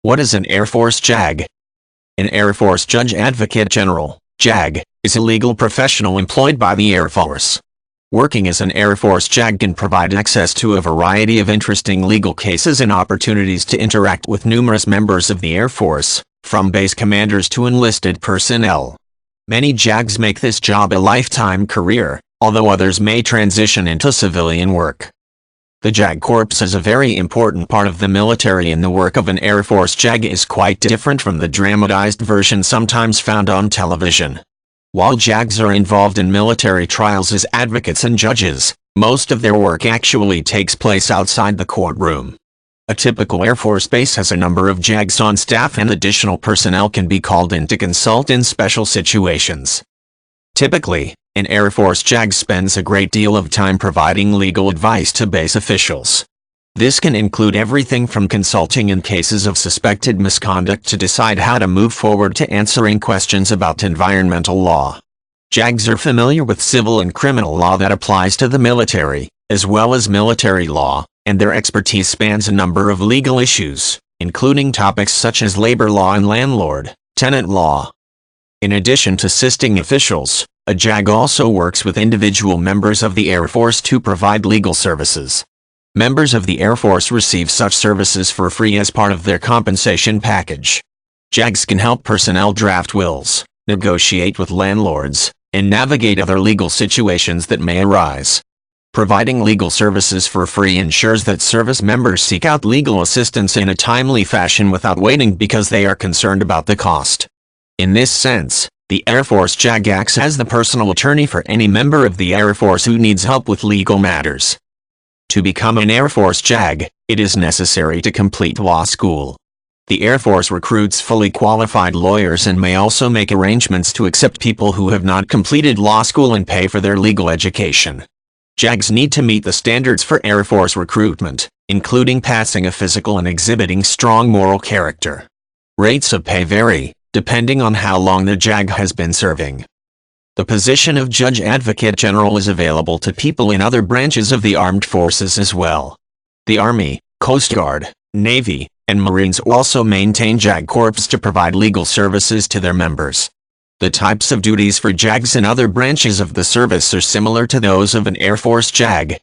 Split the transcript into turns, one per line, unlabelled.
What is an Air Force JAG? An Air Force Judge Advocate General, JAG, is a legal professional employed by the Air Force. Working as an Air Force JAG can provide access to a variety of interesting legal cases and opportunities to interact with numerous members of the Air Force, from base commanders to enlisted personnel. Many JAGs make this job a lifetime career, although others may transition into civilian work. The JAG Corps is a very important part of the military, and the work of an Air Force JAG is quite different from the dramatized version sometimes found on television. While JAGs are involved in military trials as advocates and judges, most of their work actually takes place outside the courtroom. A typical Air Force base has a number of JAGs on staff, and additional personnel can be called in to consult in special situations. Typically, an Air Force JAG spends a great deal of time providing legal advice to base officials. This can include everything from consulting in cases of suspected misconduct to decide how to move forward to answering questions about environmental law. JAGs are familiar with civil and criminal law that applies to the military, as well as military law, and their expertise spans a number of legal issues, including topics such as labor law and landlord-tenant law. In addition to assisting officials, a JAG also works with individual members of the Air Force to provide legal services. Members of the Air Force receive such services for free as part of their compensation package. JAGs can help personnel draft wills, negotiate with landlords, and navigate other legal situations that may arise. Providing legal services for free ensures that service members seek out legal assistance in a timely fashion without waiting because they are concerned about the cost. In this sense, the Air Force JAG acts as the personal attorney for any member of the Air Force who needs help with legal matters. To become an Air Force JAG, it is necessary to complete law school. The Air Force recruits fully qualified lawyers and may also make arrangements to accept people who have not completed law school and pay for their legal education. JAGs need to meet the standards for Air Force recruitment, including passing a physical and exhibiting strong moral character. Rates of pay vary, depending on how long the JAG has been serving. The position of Judge Advocate General is available to people in other branches of the armed forces as well. The Army, Coast Guard, Navy, and Marines also maintain JAG Corps to provide legal services to their members. The types of duties for JAGs in other branches of the service are similar to those of an Air Force JAG,